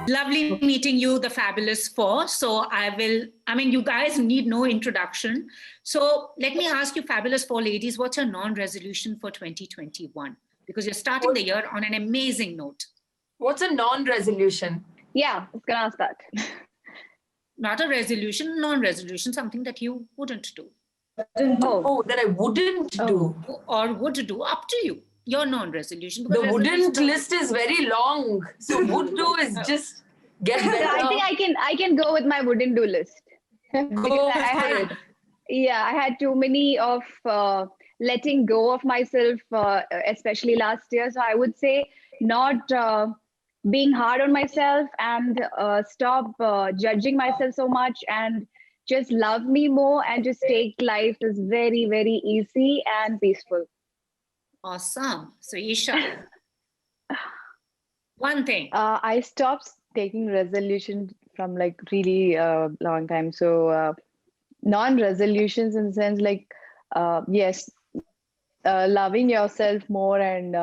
Lovely meeting you, the Fabulous Four. So you guys need no introduction. So let me ask you, Fabulous Four ladies, what's your non-resolution for 2021? Because you're starting the year on an amazing note. What's a non-resolution? Yeah, I was going to ask that. Not a resolution, non-resolution, something that you wouldn't do. That I wouldn't do. Or would do, up to you. Your non-resolution. The wouldn't list is very long. So would do is just get better. I think I can go with my wouldn't do list. I had too many of letting go of myself, especially last year. So I would say not being hard on myself and stop judging myself so much and just love me more and just take life as very, very easy and peaceful. Awesome. So Isha, one thing. I stopped taking resolution from like really long time. So non-resolutions in the sense like, yes, loving yourself more and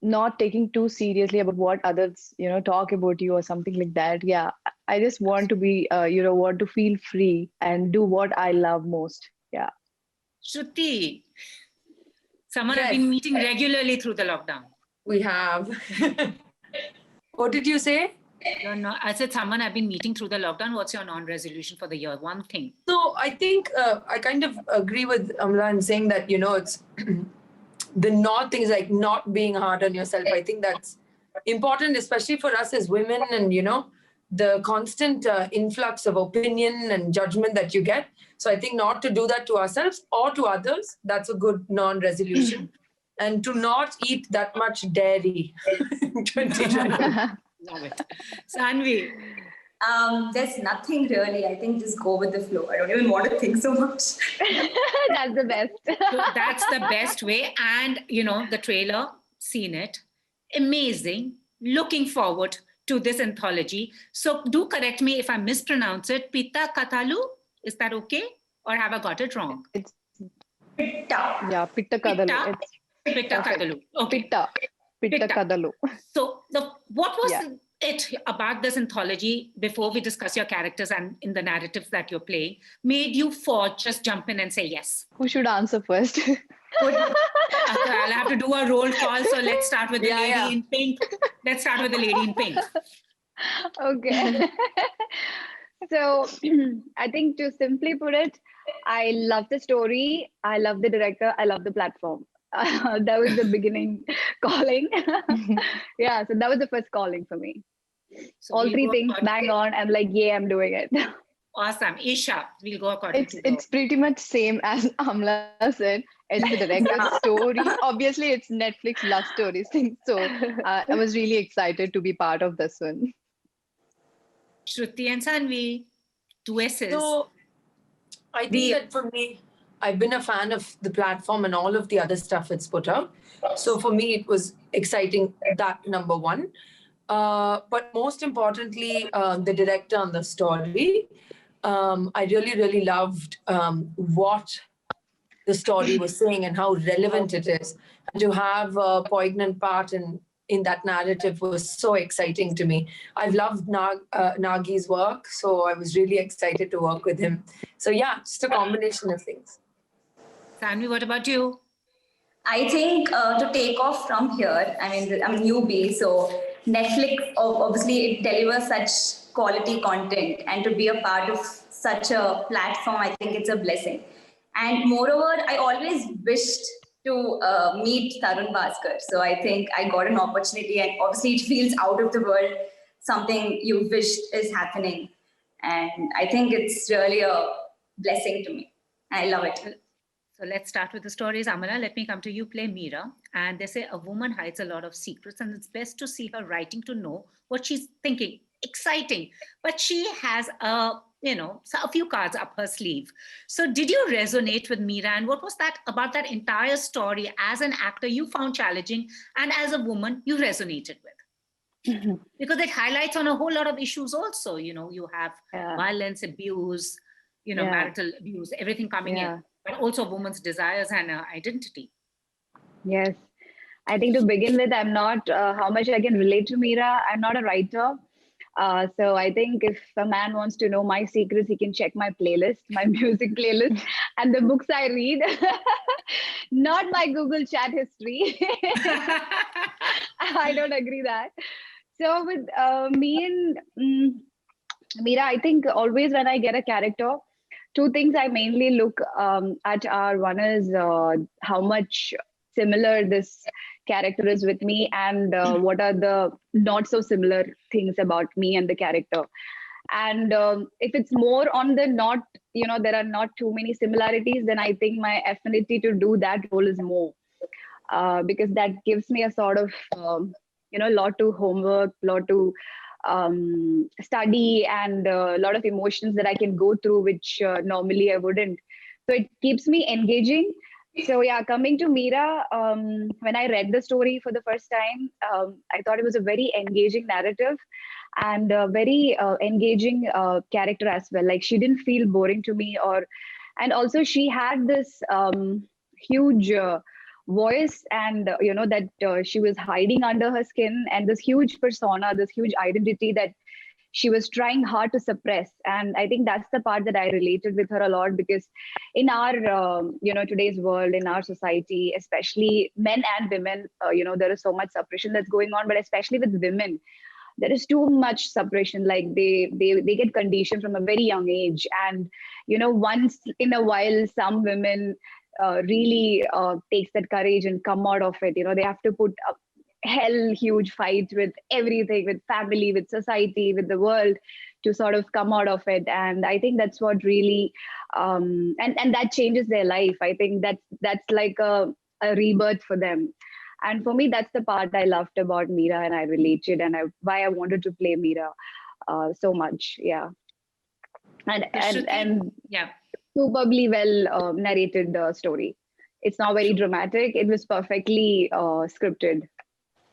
not taking too seriously about what others, talk about you or something like that. Yeah, I just want to be, want to feel free and do what I love most. Yeah. Shruti, someone I've been meeting regularly through the lockdown. We have. What did you say? I said someone I've been meeting through the lockdown. What's your non-resolution for the year? One thing. So I think I kind of agree with Amla in saying that, it's the not things like not being hard on yourself. I think that's important, especially for us as women and, the constant influx of opinion and judgment that you get. So I think not to do that to ourselves or to others, that's a good non-resolution. And to not eat that much dairy in 2020. Love it. Sanvi. There's nothing really. I think just go with the flow. I don't even want to think so much. That's the best. So that's the best way. And, the trailer, seen it. Amazing. Looking forward to this anthology. So do correct me if I mispronounce it. Pitta Kathalu? Is that okay? Or have I got it wrong? It's Pitta. Yeah, Pitta Kathalu. Pitta Kathalu. Okay. Pitta Kathalu. So what was it about this anthology, before we discuss your characters and in the narratives that you're playing, made you just jump in and say yes? Who should answer first? I'll have to do a roll call. So let's start with the lady in pink. Let's start with the lady in pink. Okay. So I think to simply put it, I love the story. I love the director. I love the platform. That was the beginning calling. Yeah, so that was the first calling for me. So all three things bang on. I'm like, yeah, I'm doing it. Awesome. Isha, we'll go according to It's pretty much same as Amla said. It's the director's story. Obviously, it's Netflix love stories thing. So I was really excited to be part of this one. Shruti and Sanvi, two S's. So I think that for me, I've been a fan of the platform and all of the other stuff it's put out. So for me, it was exciting, that number one. But most importantly, the director and the story. I really, really loved what the story was saying and how relevant it is. And to have a poignant part in that narrative was so exciting to me. I've loved Nagi's work, so I was really excited to work with him. So yeah, just a combination of things. Sanvi, what about you? I think to take off from here, I'm a newbie, so Netflix, obviously it delivers such quality content, and to be a part of such a platform, I think it's a blessing. And moreover, I always wished to meet Tarun Bhaskar. So I think I got an opportunity, and obviously it feels out of the world, something you wished is happening. And I think it's really a blessing to me. I love it. So let's start with the stories. Amala, let me come to you. Play Meera. And they say a woman hides a lot of secrets, and it's best to see her writing to know what she's thinking. Exciting. But she has a few cards up her sleeve. So did you resonate with Meera? And what was that about that entire story as an actor you found challenging, and as a woman you resonated with? Mm-hmm. Because it highlights on a whole lot of issues also. You have violence, abuse, marital abuse, everything coming in. But also women's desires and identity. Yes. I think to begin with, I'm not how much I can relate to Meera. I'm not a writer. So I think if a man wants to know my secrets, he can check my playlist, my music playlist, and the books I read, not my Google chat history. I don't agree that. So with me and Meera, I think always when I get a character, two things I mainly look at are one is how much similar this character is with me, and what are the not so similar things about me and the character. And if it's more on the not, there are not too many similarities, then I think my affinity to do that role is more, because that gives me a sort of, lot to homework, lot to study, and a lot of emotions that I can go through, which normally I wouldn't. So it keeps me engaging. So yeah, coming to Meera, when I read the story for the first time, I thought it was a very engaging narrative and a very engaging character as well. Like, she didn't feel boring to me, and also she had this huge voice, and that she was hiding under her skin, and this huge persona, this huge identity that she was trying hard to suppress. And I think that's the part that I related with her a lot, because in our today's world, in our society, especially men and women, there is so much suppression that's going on, but especially with women, there is too much suppression. Like, they get conditioned from a very young age, and once in a while some women really takes that courage and come out of it. They have to put up hell huge fights with everything, with family, with society, with the world, to sort of come out of it. And I think that's what really and that changes their life. I think that's like a rebirth for them. And for me, that's the part I loved about Meera, and I related, and why I wanted to play Meera so much. Yeah. And yeah, superbly well narrated story. It's not very dramatic. It was perfectly scripted.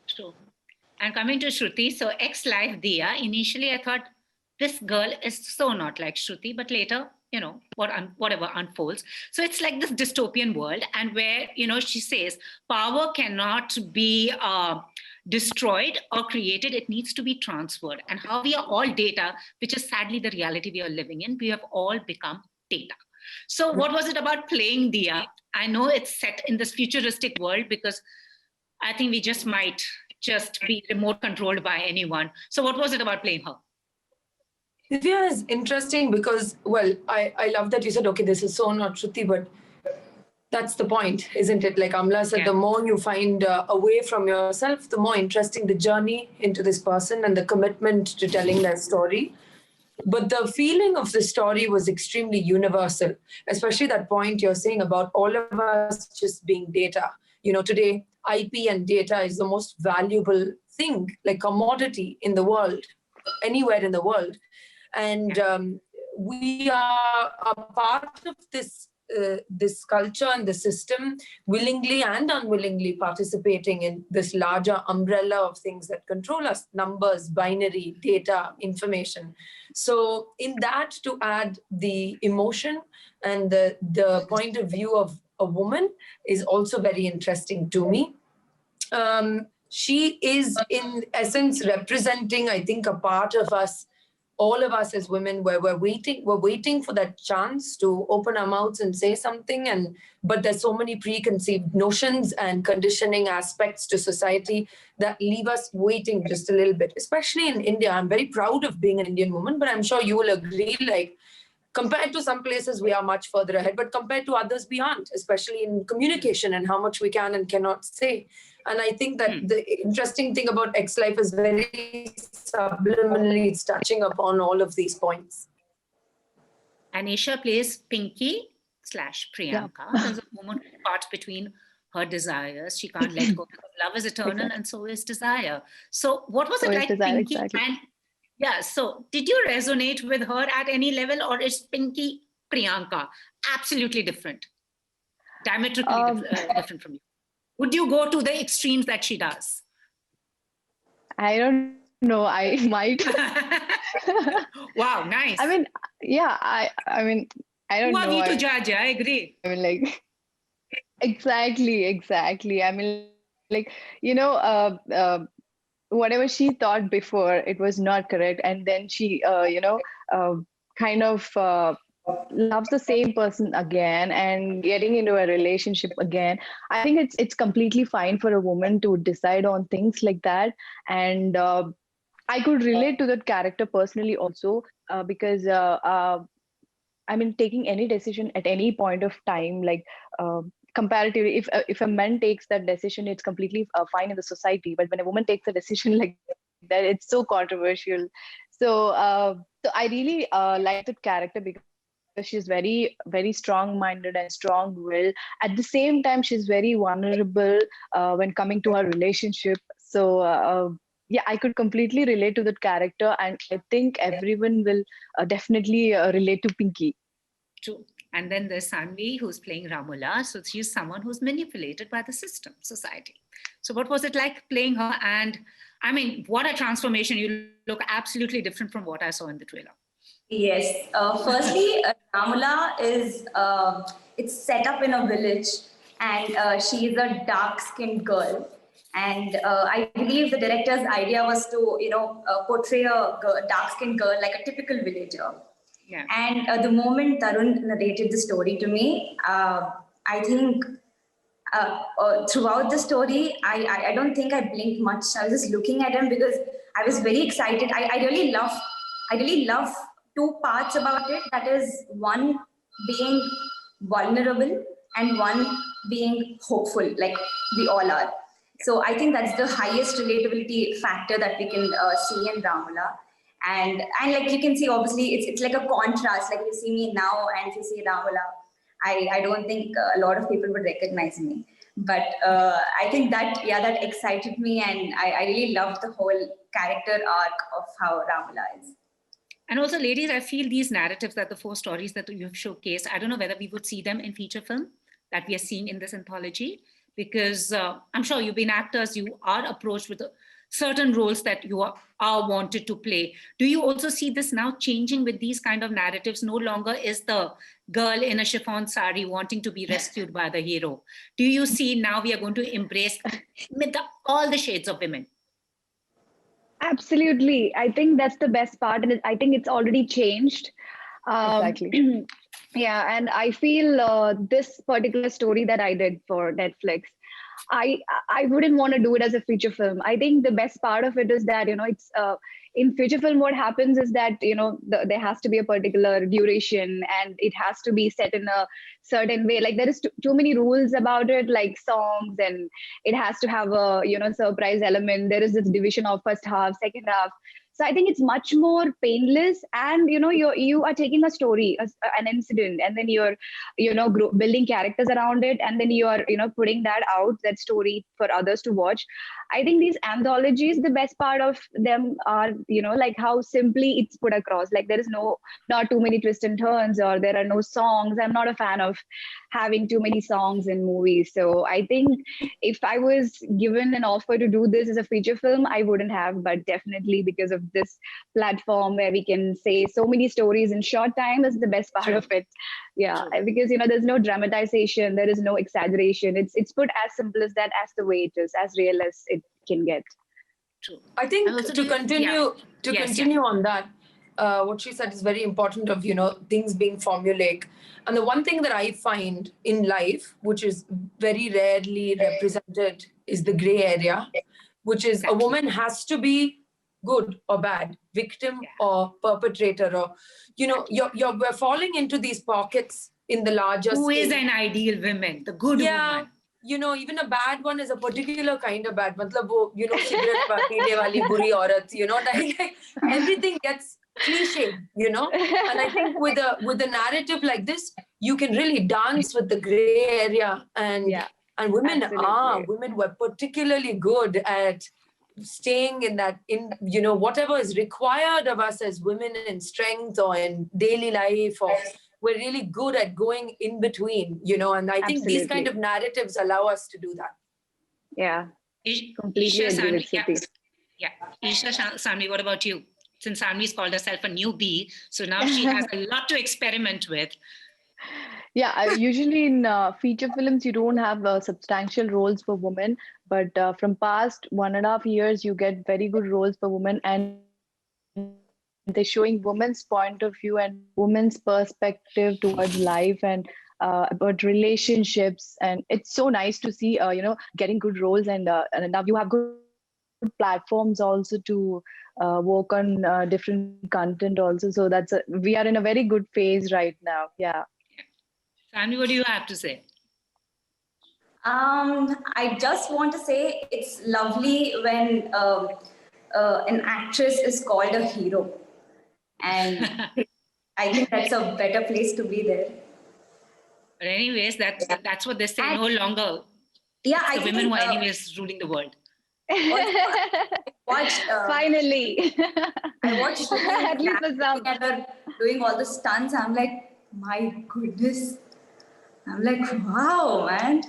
true. And coming to Shruti, so ex-life Diya, initially I thought this girl is so not like Shruti, but later, whatever unfolds. So it's like this dystopian world, and where, she says power cannot be destroyed or created, it needs to be transferred. And how we are all data, which is sadly the reality we are living in. We have all become data. So what was it about playing Diya? I know it's set in this futuristic world, because I think we just might just be remote controlled by anyone. So what was it about playing her? Divya is interesting because, well, I love that you said, okay, this is so not Shruti, but that's the point, isn't it? Like Amla said, Yeah. the more you find away from yourself, the more interesting the journey into this person and the commitment to telling their story. But the feeling of the story was extremely universal, especially that point you're saying about all of us just being data. Today, IP and data is the most valuable thing, like commodity in the world, anywhere in the world. And we are a part of this culture and the system, willingly and unwillingly participating in this larger umbrella of things that control us: numbers, binary, data, information. So in that, to add the emotion and the point of view of a woman is also very interesting to me. She is in essence representing, I think, a part of us, all of us as women, where we're waiting for that chance to open our mouths and say something. But there's so many preconceived notions and conditioning aspects to society that leave us waiting just a little bit, especially in India. I'm very proud of being an Indian woman, but I'm sure you will agree, like, compared to some places, we are much further ahead, but compared to others, we aren't, especially in communication and how much we can and cannot say. And I think that the interesting thing about ex-life is very subliminally it's touching upon all of these points. And Isha plays Pinky/Priyanka. There's a woman caught between her desires. She can't let go, because love is eternal, and so is desire. So what was it like, desire, Pinky? exactly. And yeah, so did you resonate with her at any level, or is Pinky Priyanka absolutely different, diametrically different from you? Would you go to the extremes that she does? I don't know. I might. Wow, nice. I mean, yeah. I mean, I don't Who are know. we to judge? I agree. I mean, like, exactly. I mean, like, whatever she thought before, it was not correct. And then she, kind of loves the same person again and getting into a relationship again. I think it's completely fine for a woman to decide on things like that. And I could relate to that character personally also, because I mean, taking any decision at any point of time, like comparatively, if a man takes that decision, it's completely fine in the society. But when a woman takes a decision like that, it's so controversial. So I really like that character because she's very, very strong-minded and strong-willed. At the same time, she's very vulnerable when coming to her relationship. So yeah, I could completely relate to that character, and I think everyone will definitely relate to Pinky. True. And then there's Sanvi, who's playing Ramula. So she's someone who's manipulated by the system, society. So what was it like playing her? And I mean, what a transformation. You look absolutely different from what I saw in the trailer. Yes. Firstly, Ramula is it's set up in a village, and she is a dark-skinned girl. And I believe the director's idea was to, portray a dark-skinned girl like a typical villager. Yeah. And the moment Tarun narrated the story to me, I think throughout the story, I don't think I blinked much. I was just looking at him because I was very excited. I really love two parts about it. That is one being vulnerable and one being hopeful, like we all are. So I think that's the highest relatability factor that we can see in Ramula. And like you can see, obviously, it's like a contrast. Like you see me now, and if you see Ramula, I don't think a lot of people would recognize me. But I think that excited me, and I really loved the whole character arc of how Ramula is. And also, ladies, I feel these narratives, that the 4 stories that you've showcased, I don't know whether we would see them in feature film that we are seeing in this anthology, because I'm sure you've been actors, you are approached with certain roles that you are wanted to play. Do you also see this now changing with these kind of narratives? No longer is the girl in a chiffon sari wanting to be rescued by the hero. Do you see now we are going to embrace all the shades of women? Absolutely. I think that's the best part. And I think it's already changed. Exactly. Yeah. And I feel this particular story that I did for Netflix, I wouldn't want to do it as a feature film. I think the best part of it is that, it's in feature film, what happens is that, there has to be a particular duration and it has to be set in a certain way. Like there is too many rules about it, like songs, and it has to have a, surprise element. There is this division of first half, second half. So I think it's much more painless, and you are taking a story, an incident, and then you're building characters around it, and then you are putting that story for others to watch. I think these anthologies, the best part of them are like how simply it's put across. Like there is not too many twists and turns, or there are no songs. I'm not a fan of having too many songs in movies. So I think if I was given an offer to do this as a feature film, I wouldn't have, but definitely because of this platform where we can say so many stories in short time is the best part of it. Yeah, because there's no dramatization, there is no exaggeration. It's put as simple as that, as the way it is, as real as it can get. True. I think to continue on that, what she said is very important of, things being formulaic. And the one thing that I find in life, which is very rarely represented, is the gray area, which is a woman has to be good or bad, victim or perpetrator, or, we're falling into these pockets in the larger Who scale. is an ideal woman, the good woman? Even a bad one is a particular kind of bad. Matlab, cigarette peene wali buri aurat, like everything gets cliche, And I think with a narrative like this, you can really dance with the gray area, and women were particularly good at staying in that, whatever is required of us as women in strength or in daily life, or we're really good at going in between, and I think these kind of narratives allow us to do that. Yeah. Isha Sanvi, Isha Sanvi, what about you? Since Sanvi's called herself a newbie, so now she has a lot to experiment with. Yeah, usually in feature films, you don't have substantial roles for women, but from past 1.5 years, you get very good roles for women, and they're showing women's point of view and women's perspective towards life and about relationships, and it's so nice to see, getting good roles, and now you have good platforms also to work on different content also. So we are in a very good phase right now. Yeah. Sanvi, what do you have to say? I just want to say it's lovely when an actress is called a hero. And I think that's a better place to be there. But anyways, that's what they say. No longer. Yeah, It's I the women think, who are anyways ruling the world. watched, Finally. I watched At least for some. together doing all the stunts. I'm like, my goodness. I'm like, wow, man.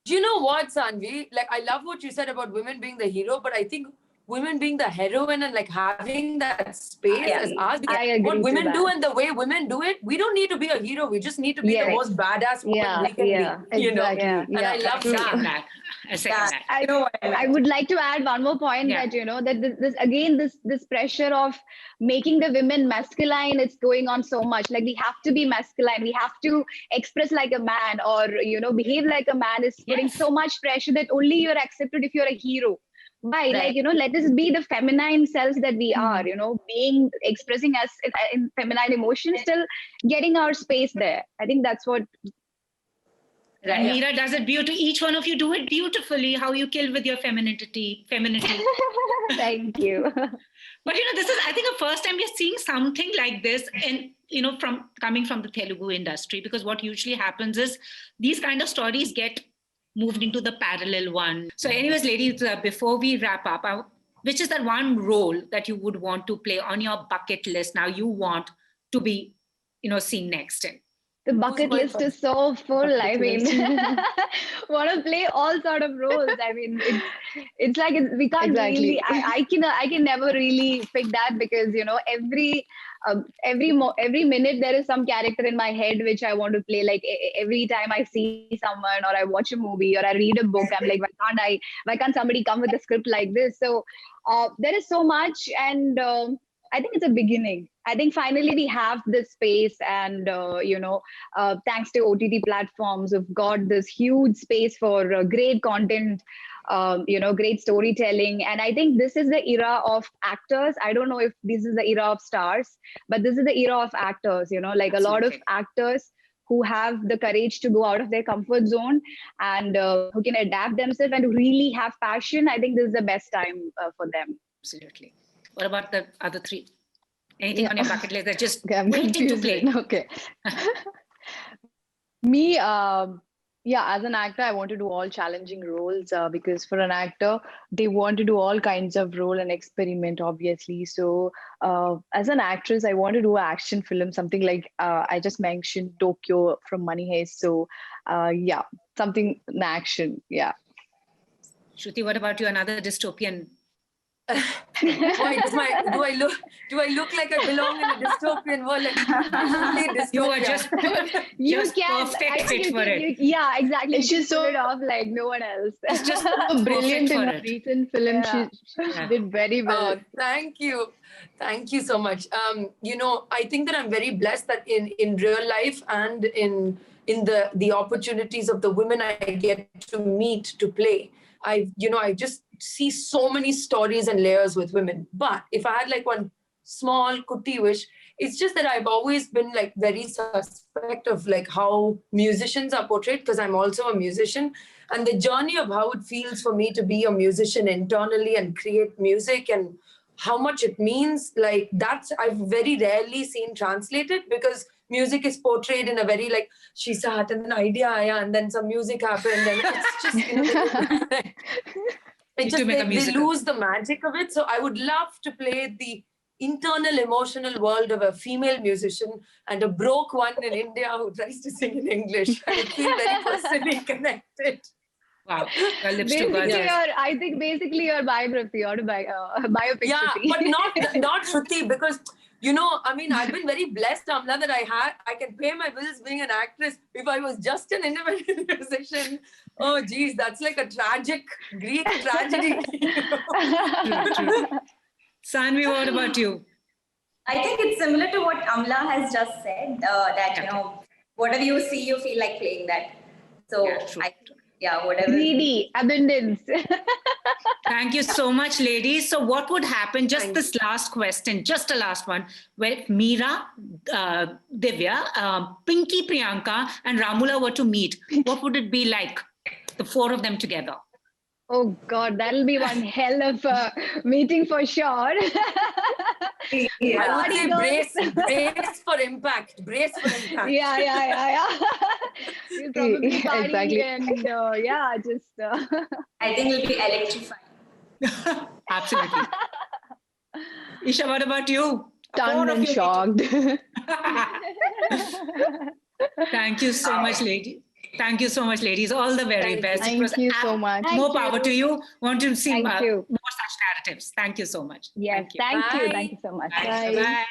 Do you know what, Sanvi? Like, I love what you said about women being the hero, but I think women being the heroine and like having that space Yeah. as us. I agree What to women that. do and the way women do it, we don't need to be a hero. We just need to be Yes. the most badass woman Yeah, we can be. You know, exactly. Yeah. and I love I second that. that. I second that. You know what I I meant. would like to add one more point Yeah. that that this pressure of making the women masculine, it's going on so much. Like we have to be masculine, we have to express like a man, or behave like a man, is putting Yes. so much pressure that only you're accepted if you're a hero. Why? Right. Like let us be the feminine selves that we are. Being expressing us in feminine emotions, still getting our space there. I think that's what. And Right. Meera does it beautifully. Each one of you do it beautifully. How you kill with your femininity. Thank you. But this is, I think, the first time we're seeing something like this, and from coming from the Telugu industry, because what usually happens is these kind of stories get moved into the parallel one. So, anyways, ladies, before we wrap up, which is that one role that you would want to play on your bucket list? Now you want to be, seen next in. The bucket going list first? is so full. Bucket I mean, list. want to play all sort of roles. I mean, it's like we can't Exactly. really. I can never really pick that, because every minute there is some character in my head which I want to play. Like every time I see someone, or I watch a movie, or I read a book, I'm like, why can't somebody come with a script like this? So there is so much, and I think it's a beginning. I think finally we have this space, and thanks to OTT platforms, we've got this huge space for great content, great storytelling. And I think this is the era of actors. I don't know if this is the era of stars, but this is the era of actors. Like a lot of Absolutely. actors who have the courage to go out of their comfort zone, and who can adapt themselves and really have passion. I think this is the best time for them. Absolutely. What about the other three? Anything on your bucket list that's just Okay, I'm waiting to confused. play? Right now. Okay. Me, yeah, as an actor, I want to do all challenging roles, because for an actor, they want to do all kinds of role and experiment, obviously. So, as an actress, I want to do an action film, something like I just mentioned Tokyo from Money Heist. So, yeah, something in action. Yeah. Shruti, what about you? Another dystopian? Why do I look like I belong in a dystopian world? Like, You are just You just can. perfect I think fit you for can- it. yeah, exactly. It's You just can pull so- it off like no one else. It's just So brilliant perfect in for her it. recent film. Yeah. She Yeah. did very well. Oh, thank you so much. I think that I'm very blessed that in real life and in the opportunities of the women I get to meet to play, I just see so many stories and layers with women. But if I had like one small kutti wish, it's just that I've always been like very suspect of like how musicians are portrayed, because I'm also a musician, and the journey of how it feels for me to be a musician internally and create music, and how much it means, like that's I've very rarely seen translated, because music is portrayed in a very like she sat and an idea aaya, and then some music happened, and it's just Need to make a they musical. lose the magic of it. So I would love to play the internal emotional world of a female musician and a broke one in India who tries to sing in English. I feel very personally connected. Wow. Your lips to Basically, gorgeous. I think basically your biography, biopic. Yeah, Shruti. but not Shruti, because You know, I mean, I've been very blessed, Amla, that I can pay my bills being an actress. If I was just an independent musician, oh geez, that's like a tragic Greek tragedy. True. Sanvi, what about you? I think it's similar to what Amla has just said, that, you know, whatever you see, you feel like playing that. So, Yeah, true. whatever. Greedy, abundance. Thank you so much, ladies. So what would happen, just this last question, just a last one, where Meera, Divya, Pinky, Priyanka, and Ramula were to meet, what would it be like, the four of them together? Oh God, that'll be one hell of a meeting for sure. Yeah. I would say Party brace for impact. Brace for impact. Yeah. We'll probably party Exactly. and just. I think it'll be electrifying. Absolutely. Isha, what about you? Stunned and you shocked. Thank you so much, ladies. Thank you so much, ladies. All the very best. It was Thank you so much. More power to you. Want to see Thank you. more such narratives. Thank you so much. Yes, Thank you. thank you. Bye. Thank you so much. Bye. Bye. Bye.